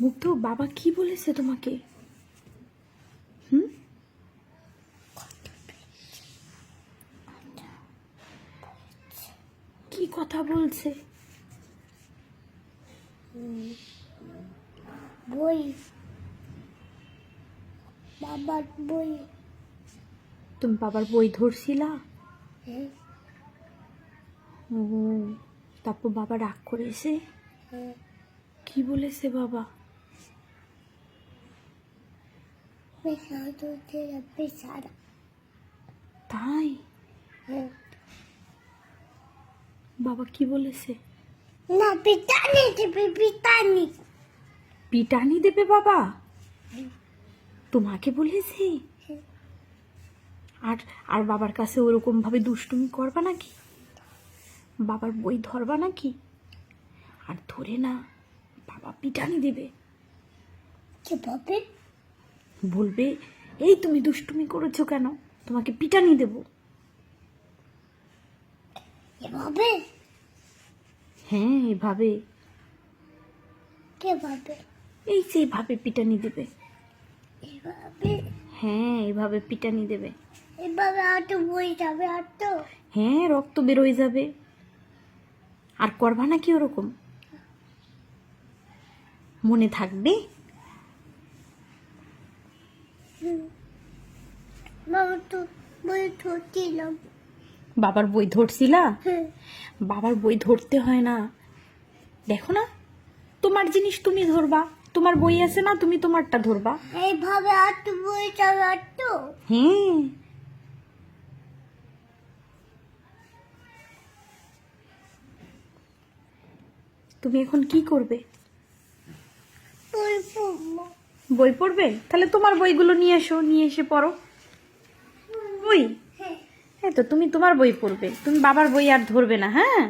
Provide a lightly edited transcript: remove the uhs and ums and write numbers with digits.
মুগ্ধ, বাবা কি বলেছে তোমাকে? হুম, কি কথা বলছে? বই, বাবার বই। তুমি বাবার বই ধরছিলা? হ্যাঁ, ও, তারপর বাবা রাগ করেছে? হ্যাঁ, কি বলেছে বাবা? পেশারা ধরতে পেশারা। তাই? হ্যাঁ, বাবা কি বলেছে? না পিটানি দেবে, পিটানি। পিটানি দেবে বাবা? তোমাকে বলেছে? হ্যাঁ, আর আর বাবার কাছে ওরকম ভাবে দুষ্টুমি করবা নাকি? বাবার বই ধরবা নাকি? আর ধরে না, বাবা পিটানি দেবে। কিভাবে? বলবে, এই তুমি দুষ্টুমি করেছো কেন, তোমাকে পিটানি দেব। এভাবে? হ্যাঁ, এভাবে। কিভাবে? এই যে এভাবে পিটানি দেবে। এভাবে? হ্যাঁ, এভাবে পিটানি দেবে। এভাবে আর তো বই যাবে আর তো। হ্যাঁ, রক্ত বেরোয় যাবে। আর করবা নাকি ওরকম? মনে থাকবে? বাবা তো বই ধরছিলাম। বাবার বই ধরছিলা? হ্যাঁ, বাবার বই ধরতে হয় না, দেখো না, তোমার জিনিস তুমি ধরবা। তোমার বই আছে না, তুমি তোমারটা ধরবা। এইভাবে আর তো বই যাবে আর তো। হ্যাঁ, তুমি এখন কি করবে? বই পড়বো। বই পড়বে? তাহলে তোমার বইগুলো নিয়ে এসো, নিয়ে এসে পড়ো। বই, হ্যাঁ। এই তো তুমি তোমার বই পড়বে, তুমি বাবার বই আর ধরবে না। হ্যাঁ।